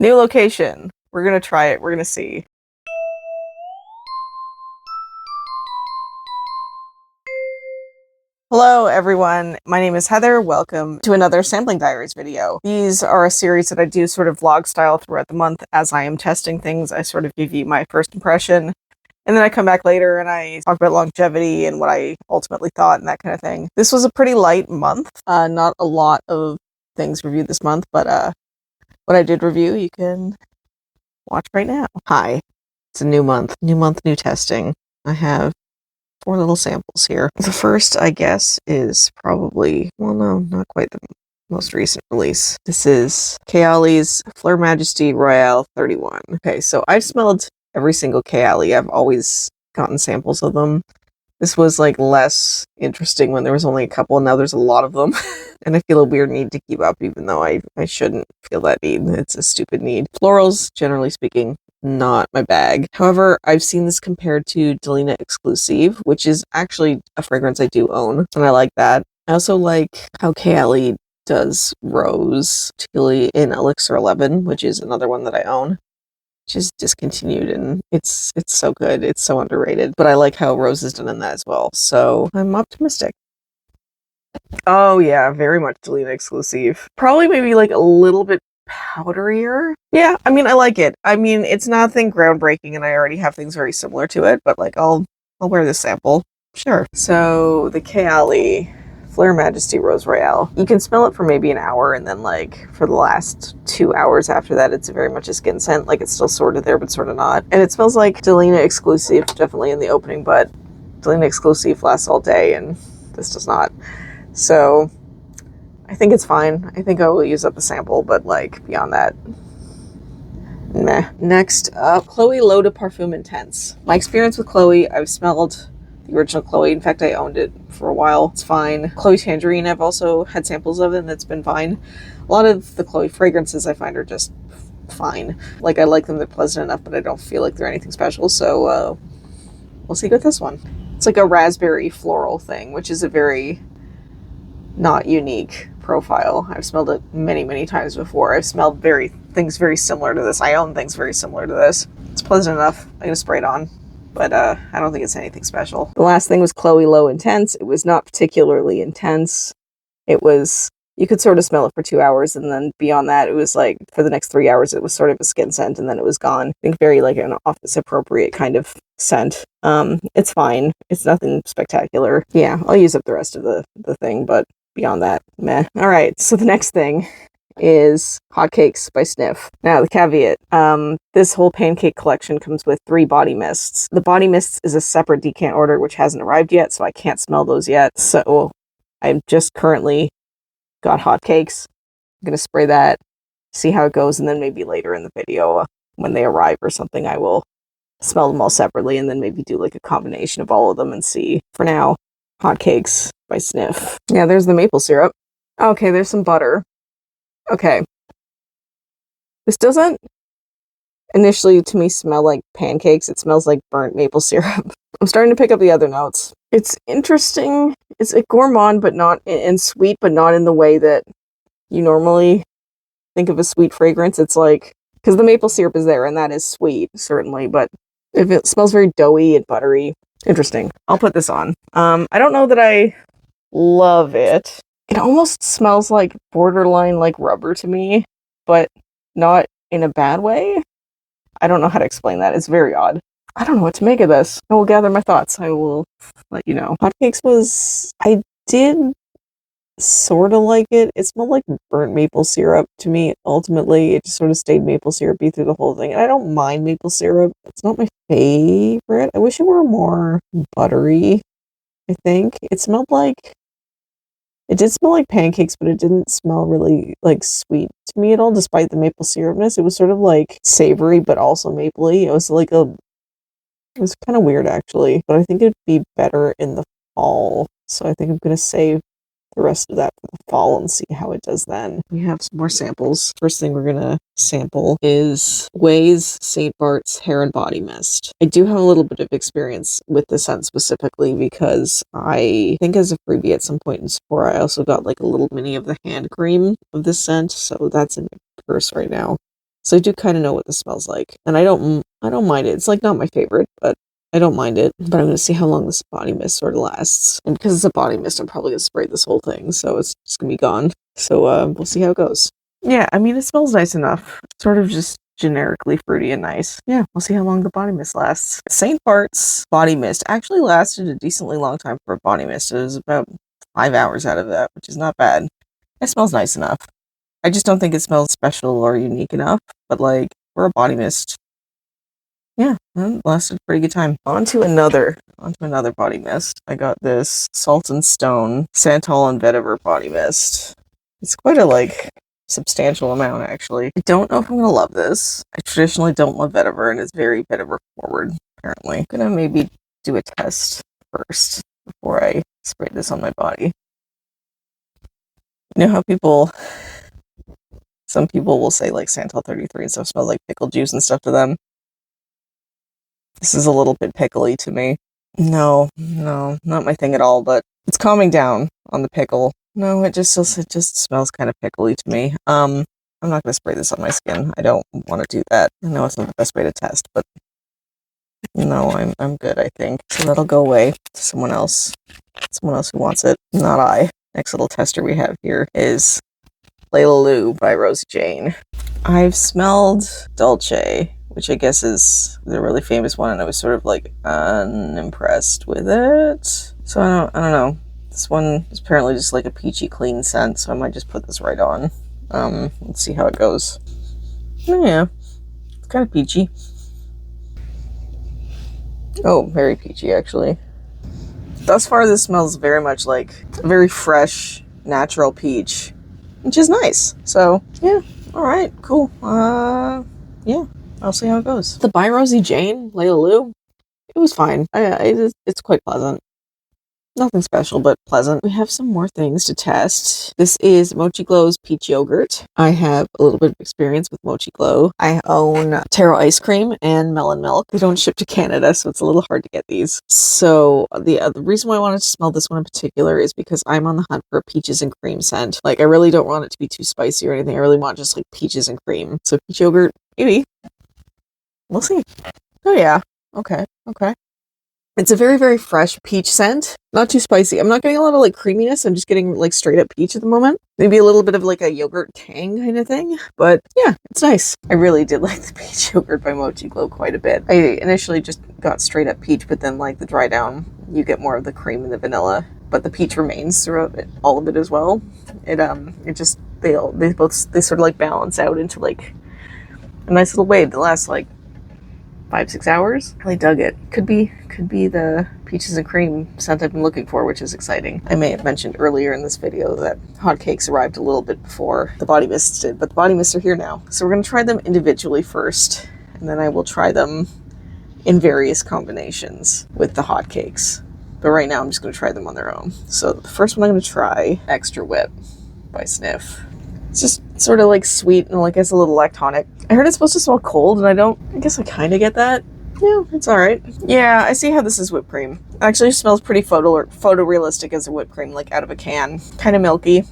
New location. We're gonna try it. We're gonna see. Hello everyone, my name is Heather. Welcome to another Sampling Diaries video. These are a series that I do sort of vlog style throughout the month. As I am testing things, I sort of give you my first impression, and then I come back later and I talk about longevity and what I ultimately thought and that kind of thing. This was a pretty light month. Not a lot of things reviewed this month, but what I did review you can watch right now. Hi, it's a new month, new testing. I have 4 little samples here. The first, I guess, is probably, well, no, not quite the most recent release. This is Kayali's Fleur Majesty Royale 31. Okay, so I've smelled every single Kayali. I've always gotten samples of them. This was like less interesting when there was only a couple, and now there's a lot of them. And I feel a weird need to keep up, even though I shouldn't feel that need. It's a stupid need. Florals, generally speaking, not my bag. However, I've seen this compared to Delina Exclusive, which is actually a fragrance I do own, and I like that. I also like how Kayali does Rose, particularly in Elixir 11, which is another one that I own. Which is discontinued, and it's so good. It's so underrated. But I like how Rose is done in that as well, so I'm optimistic. Oh yeah, very much Delina Exclusive. Probably maybe like a little bit powderier. Yeah, I mean, I like it. I mean, it's nothing groundbreaking, and I already have things very similar to it, but like I'll wear this sample. Sure. So the Kayali Fleur Majesty Rose Royale. You can smell it for maybe an hour, and then like for the last 2 hours after that, it's very much a skin scent. Like it's still sort of there, but sort of not. And it smells like Delina Exclusive, definitely in the opening, but Delina Exclusive lasts all day, and this does not. So I think it's fine. I think I will use up a sample, but like beyond that, meh. Next up, Chloé L'Eau de Parfum Intense. My experience with Chloé, I've smelled the original Chloé. In fact, I owned it for a while. It's fine. Chloé Tangerine, I've also had samples of it, and it's been fine. A lot of the Chloé fragrances I find are just fine. Like, I like them, they're pleasant enough, but I don't feel like they're anything special, so we'll see with this one. It's like a raspberry floral thing, which is a very not unique profile. I've smelled it many, many times before. I've smelled things very similar to this. I own things very similar to this. It's pleasant enough. I'm gonna spray it on, but I don't think it's anything special. The last thing was Chloé L'Eau Intense. It was not particularly intense. It was, you could sort of smell it for 2 hours, and then beyond that, it was like, for the next 3 hours, it was sort of a skin scent, and then it was gone. I think very like an office appropriate kind of scent. It's fine. It's nothing spectacular. Yeah, I'll use up the rest of the thing, but beyond that, meh. All right, so the next thing is Hotcakes by Snif. Now, the caveat, this whole pancake collection comes with 3 body mists. The body mists is a separate decant order, which hasn't arrived yet, so I can't smell those yet. So I'm just currently got Hotcakes. I'm going to spray that, see how it goes, and then maybe later in the video, when they arrive or something, I will smell them all separately, and then maybe do like a combination of all of them and see. For now, Hotcakes by Snif. Yeah, there's the maple syrup. Okay, there's some butter. Okay. This doesn't initially to me smell like pancakes. It smells like burnt maple syrup. I'm starting to pick up the other notes. It's interesting. It's a gourmand, but not, and sweet, but not in the way that you normally think of a sweet fragrance. It's like, because the maple syrup is there, and that is sweet, certainly, but if it smells very doughy and buttery. Interesting. I'll put this on. I don't know that I love it. It almost smells like borderline like rubber to me, but not in a bad way. I don't know how to explain that. It's very odd. I don't know what to make of this. I will gather my thoughts. I will let you know. Hotcakes was, I did sort of like it. It smelled like burnt maple syrup to me. Ultimately, it just sort of stayed maple syrupy through the whole thing. And I don't mind maple syrup. It's not my favorite. I wish it were more buttery, I think. It smelled like, it did smell like pancakes, but it didn't smell really like sweet to me at all, despite the maple syrupness. It was sort of like savory, but also mapley. It was like it was kind of weird actually, but I think it'd be better in the fall. So I think I'm going to save the rest of that for the fall and see how it does then. We have some more samples. First thing we're gonna sample is Ouai's St. Barts Hair and Body Mist. I do have a little bit of experience with the scent specifically because I think as a freebie at some point in Sephora, I also got like a little mini of the hand cream of this scent, so that's in my purse right now. So I do kind of know what this smells like. And I don't mind it. It's like not my favorite, but I don't mind it. But I'm going to see how long this body mist sort of lasts. And because it's a body mist, I'm probably going to spray this whole thing. So it's just going to be gone. So we'll see how it goes. Yeah, I mean, it smells nice enough. Sort of just generically fruity and nice. Yeah, we'll see how long the body mist lasts. St. Bart's body mist actually lasted a decently long time for a body mist. It was about 5 hours out of that, which is not bad. It smells nice enough. I just don't think it smells special or unique enough, but like for a body mist, yeah, it lasted a pretty good time. On to another body mist. I got this Salt and Stone Santal and Vetiver body mist. It's quite a like substantial amount actually. I don't know if I'm gonna love this. I traditionally don't love Vetiver, and it's very Vetiver forward apparently. I'm gonna maybe do a test first before I spray this on my body. You know how some people will say like Santal 33 and stuff smells like pickle juice and stuff to them. This is a little bit pickly to me. No, not my thing at all, but it's calming down on the pickle. No, it just smells kind of pickly to me. I'm not going to spray this on my skin. I don't want to do that. I know it's not the best way to test, but no, I'm good, I think. So that'll go away to someone else who wants it, not I. Next little tester we have here is Leila by Rosie Jane. I've smelled Dolce, which I guess is the really famous one, and I was sort of like unimpressed with it. So I don't know. This one is apparently just like a peachy clean scent, so I might just put this right on. Let's see how it goes. Oh, yeah, it's kind of peachy. Oh, very peachy actually. Thus far, this smells very much like a very fresh, natural peach, which is nice. So yeah, all right, cool. Yeah. I'll see how it goes. The by Rosie Jane, Leila, it was fine. It's quite pleasant. Nothing special, but pleasant. We have some more things to test. This is Mochiglow's Peach Yogurt. I have a little bit of experience with Mochiglow. I own Taro Ice Cream and Melon Milk. They don't ship to Canada, so it's a little hard to get these. So the reason why I wanted to smell this one in particular is because I'm on the hunt for a peaches and cream scent. Like, I really don't want it to be too spicy or anything. I really want just like peaches and cream. So peach yogurt, maybe. We'll see. Oh yeah. Okay. It's a very, very fresh peach scent. Not too spicy. I'm not getting a lot of like creaminess. I'm just getting like straight up peach at the moment. Maybe a little bit of like a yogurt tang kind of thing. But yeah, it's nice. I really did like the peach yogurt by Mochiglow quite a bit. I initially just got straight up peach, but then like the dry down, you get more of the cream and the vanilla. But the peach remains throughout all of it as well. It just they sort of like balance out into like a nice little wave that lasts like 5-6 hours. Really dug it. Could be the peaches and cream scent I've been looking for, which is exciting. I may have mentioned earlier in this video that hotcakes arrived a little bit before the body mists did, but the body mists are here now. So we're going to try them individually first, and then I will try them in various combinations with the hotcakes. But right now I'm just going to try them on their own. So the first one I'm going to try, Extra Whip by Snif. It's just sort of like sweet and like it's a little lactonic. I heard it's supposed to smell cold, and I guess I kind of get that. Yeah, it's alright. Yeah, I see how this is whipped cream. It actually smells pretty photorealistic as a whipped cream, like out of a can. Kind of milky.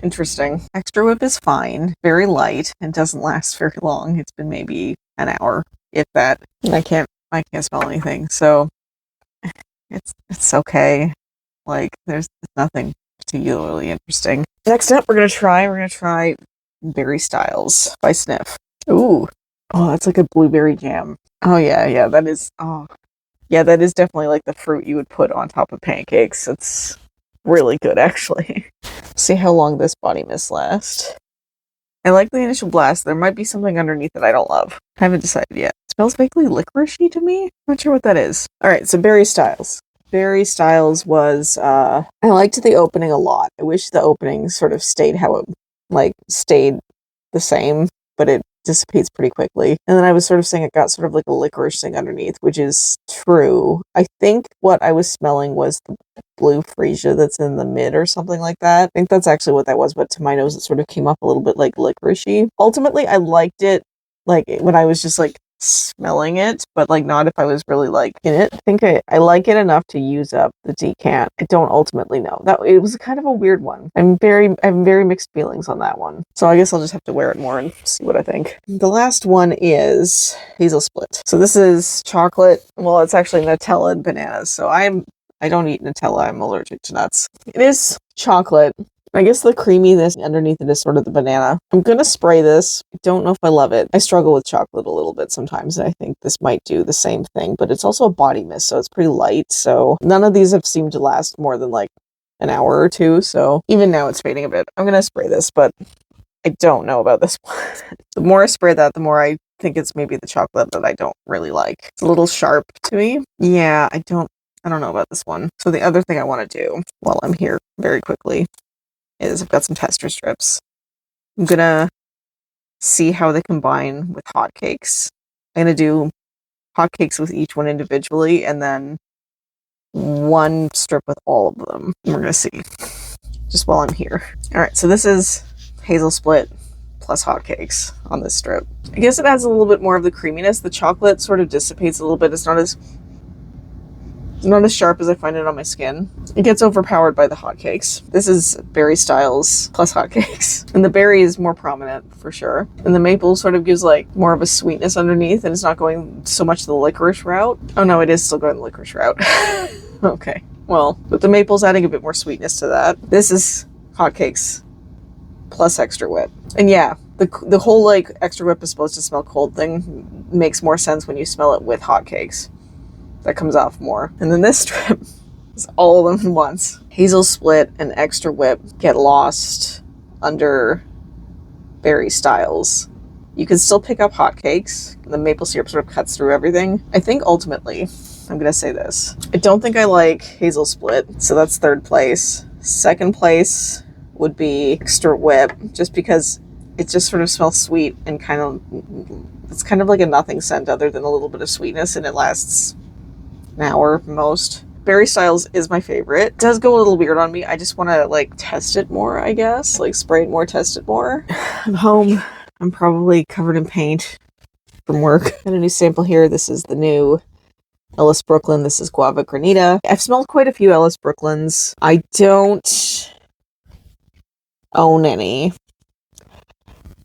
Interesting. Extra Whip is fine. Very light and doesn't last very long. It's been maybe an hour, if that. I can't smell anything, so it's okay. Like there's nothing particularly interesting. Next up, we're gonna try Berry Styles by Snif. Ooh, oh, that's like a blueberry jam. Oh yeah, that is. Oh, yeah, that is definitely like the fruit you would put on top of pancakes. It's really good, actually. See how long this body mist lasts. I like the initial blast. There might be something underneath that I don't love. I haven't decided yet. It smells vaguely licoricey to me. Not sure what that is. All right, so Berry Styles. Berry Styles was, I liked the opening a lot. I wish the opening sort of stayed how it, stayed the same, but it dissipates pretty quickly. And then I was sort of saying it got sort of like a licorice thing underneath, which is true. I think what I was smelling was the blue freesia that's in the mid or something like that. I think that's actually what that was, but to my nose, it sort of came up a little bit like licoricey. Ultimately, I liked it, like, when I was just, like, smelling it, but like not if I was really like in it. I think I like it enough to use up the decant. I don't ultimately know. That it was kind of a weird one. I have very mixed feelings on that one. So I guess I'll just have to wear it more and see what I think. The last one is Hazel Split. So this is chocolate. Well, it's actually Nutella and bananas. So I don't eat Nutella. I'm allergic to nuts. It is chocolate. I guess the creaminess underneath it is sort of the banana. I'm gonna spray this. I don't know if I love it. I struggle with chocolate a little bit sometimes, and I think this might do the same thing, but it's also a body mist, so it's pretty light. So none of these have seemed to last more than like an hour or two, so even now it's fading a bit. I'm gonna spray this, but I don't know about this one. The more I spray that, the more I think it's maybe the chocolate that I don't really like. It's a little sharp to me. Yeah, I don't know about this one. So the other thing I want to do while I'm here very quickly is I've got some tester strips. I'm gonna see how they combine with hotcakes. I'm gonna do hotcakes with each one individually and then one strip with all of them. And we're gonna see just while I'm here. All right, so this is Hazel Split plus hotcakes on this strip. I guess it adds a little bit more of the creaminess. The chocolate sort of dissipates a little bit. It's not as sharp as I find it on my skin. It gets overpowered by the hotcakes. This is berry styles plus hotcakes. And the berry is more prominent for sure. And the maple sort of gives like more of a sweetness underneath and it's not going so much the licorice route. Oh no, it is still going the licorice route. Okay, well, but the maple's adding a bit more sweetness to that. This is hotcakes plus extra whip. And yeah, the whole like extra whip is supposed to smell cold thing makes more sense when you smell it with hotcakes. That comes off more. And then this strip is all of them at once. Hazel Split and extra whip get lost under berry styles. You can still pick up hotcakes. The maple syrup sort of cuts through everything. I think ultimately, I'm gonna say this. I don't think I like Hazel Split, so that's third place. Second place would be extra whip, just because it just sort of smells sweet and it's kind of like a nothing scent other than a little bit of sweetness, and it lasts an hour most. Berry Styles is my favorite. It does go a little weird on me. I just want to like test it more, I guess. Like spray it more, test it more. I'm home. I'm probably covered in paint from work. Got a new sample here. This is the new Ellis Brooklyn. This is Guava Granita. I've smelled quite a few Ellis Brooklyns. I don't own any.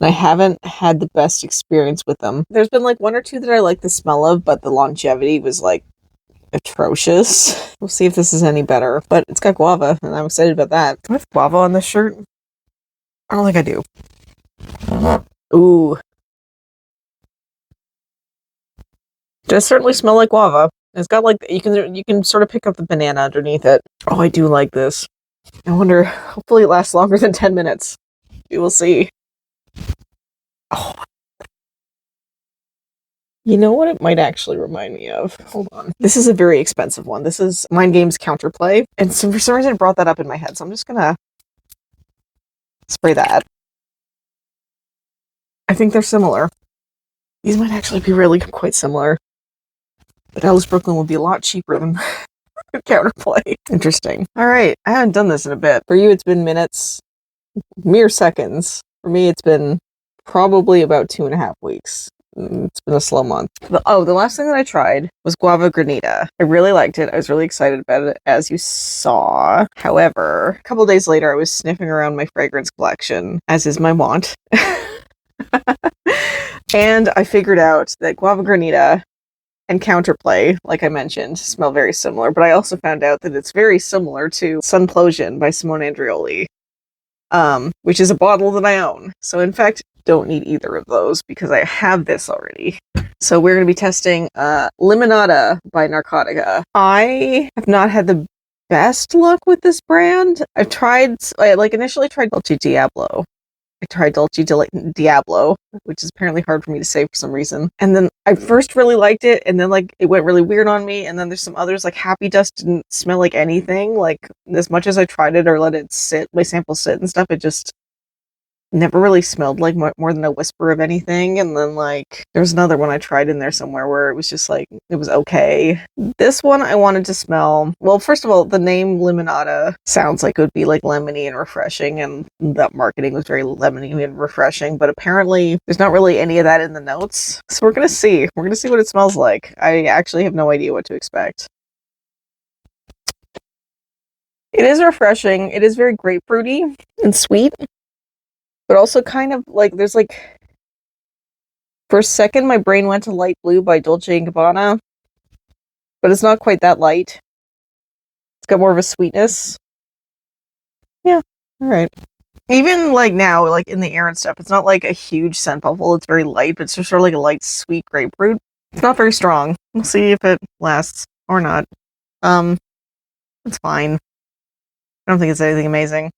And I haven't had the best experience with them. There's been like one or two that I like the smell of, but the longevity was like atrocious. We'll see if this is any better, but it's got guava and I'm excited about that. Do I have guava on this shirt? I don't think I do. Ooh. It does certainly smell like guava. It's got like, you can sort of pick up the banana underneath it. Oh, I do like this. I wonder, hopefully it lasts longer than 10 minutes. We will see. Oh. You know what it might actually remind me of? Hold on. This is a very expensive one. This is Mind Games Counterplay. And so for some reason it brought that up in my head. So I'm just gonna spray that. I think they're similar. These might actually be really quite similar. But Ellis Brooklyn will be a lot cheaper than Counterplay. Interesting. Alright, I haven't done this in a bit. For you it's been minutes, mere seconds. For me it's been probably about 2.5 weeks. It's been a slow month. The last thing that I tried was Guava Granita. I really liked it. I was really excited about it, as you saw. However, a couple days later, I was sniffing around my fragrance collection, as is my wont. And I figured out that Guava Granita and Counterplay, like I mentioned, smell very similar. But I also found out that it's very similar to Sunplosion by Simone Andreoli, which is a bottle that I own. So in fact, don't need either of those because I have this already. So we're going to be testing Limonata by Narcotica. I have not had the best luck with this brand. I initially tried Dolce Diablo. I tried Dolce Diablo, which is apparently hard for me to say for some reason. And then I first really liked it, and then like it went really weird on me. And then there's some others, like Happy Dust didn't smell like anything. Like as much as I tried it or let it sit, my sample sit and stuff, it just never really smelled like more than a whisper of anything. And then like there's another one I tried in there somewhere where it was just like it was okay. This one I wanted to smell. Well, first of all, the name Limonata sounds like it would be like lemony and refreshing, and that marketing was very lemony and refreshing, but apparently there's not really any of that in the notes. So we're gonna see. We're gonna see what it smells like. I actually have no idea what to expect. It is refreshing. It is very grapefruity and sweet, but also kind of like there's like for a second my brain went to Light Blue by Dolce & Gabbana, but it's not quite that light. It's got more of a sweetness. Yeah, all right. Even like now, like in the air and stuff, it's not like a huge scent bubble. It's very light, but it's just sort of like a light sweet grapefruit. It's not very strong. We'll see if it lasts or not. It's fine. I don't think it's anything amazing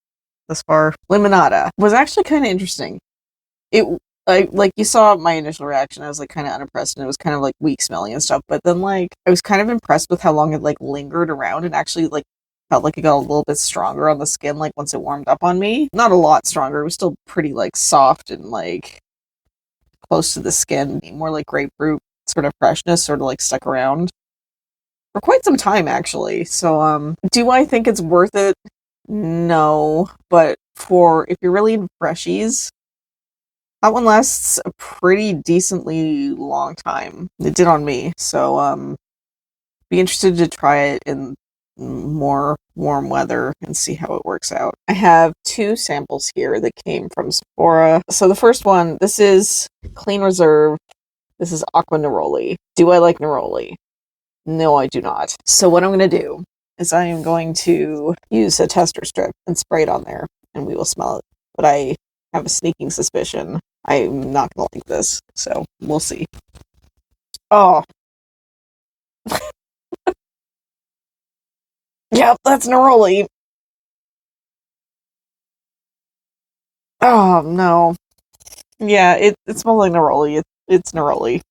thus far. Limonata was actually kind of interesting. Like you saw my initial reaction, I was like kind of unimpressed, and it was kind of like weak smelling and stuff, but then like I was kind of impressed with how long it like lingered around and actually like felt like it got a little bit stronger on the skin like once it warmed up on me. Not a lot stronger, it was still pretty like soft and like close to the skin, more like grapefruit sort of freshness sort of like stuck around for quite some time actually. So do I think it's worth it? No, but for if you're really into freshies, that one lasts a pretty decently long time. It did on me, so be interested to try it in more warm weather and see how it works out. I have 2 samples here that came from Sephora. So the first one, this is Clean Reserve. This is Acqua Neroli. Do I like Neroli? No, I do not. So what I'm going to do is I am going to use a tester strip and spray it on there, and we will smell it. But I have a sneaking suspicion I'm not going to like this, so we'll see. Oh. Yep, that's Neroli. Oh, no. Yeah, it smells like Neroli. It's Neroli.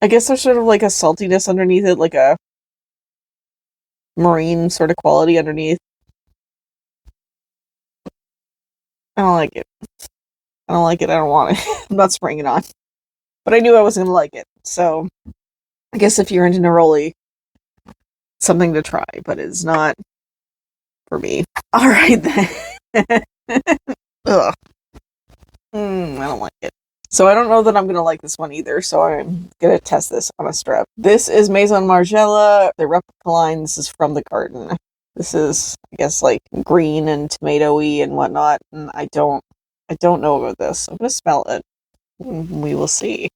I guess there's sort of like a saltiness underneath it, like a marine sort of quality underneath. I don't like it. I don't like it. I don't want it. I'm not spraying it on. But I knew I wasn't going to like it. So I guess if you're into Neroli, something to try, but it's not for me. All right, then. Ugh. I don't like it. So I don't know that I'm going to like this one either, so I'm going to test this on a strip. This is Maison Margiela, the Replica line. This is from the carton. This is, I guess, like green and tomatoey and whatnot, and I don't know about this. I'm going to smell it. We will see.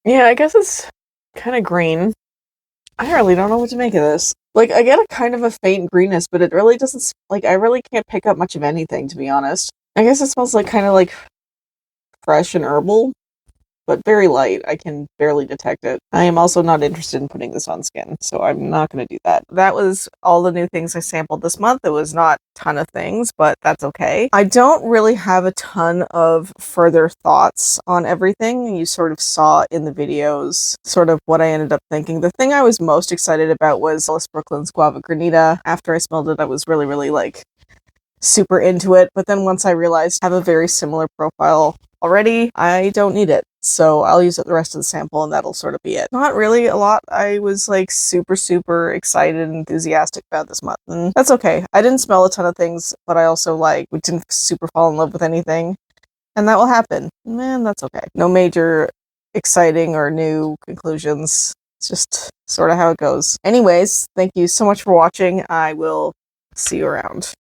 Yeah, I guess it's kind of green. I really don't know what to make of this. Like, I get a kind of a faint greenness, but it really doesn't, like, I really can't pick up much of anything, to be honest. I guess it smells like kind of like fresh and herbal, but very light. I can barely detect it. I am also not interested in putting this on skin, so I'm not going to do that. That was all the new things I sampled this month. It was not a ton of things, but that's okay. I don't really have a ton of further thoughts on everything. You sort of saw in the videos sort of what I ended up thinking. The thing I was most excited about was Ellis Brooklyn's Guava Granita. After I smelled it, I was really, really like super into it, but then once I realized I have a very similar profile already, I don't need it. So I'll use it the rest of the sample and that'll sort of be it. Not really a lot I was like super excited and enthusiastic about this month. And that's okay. I didn't smell a ton of things, but I also like didn't super fall in love with anything. And that will happen. Man, that's okay. No major exciting or new conclusions. It's just sort of how it goes. Anyways, thank you so much for watching. I will see you around.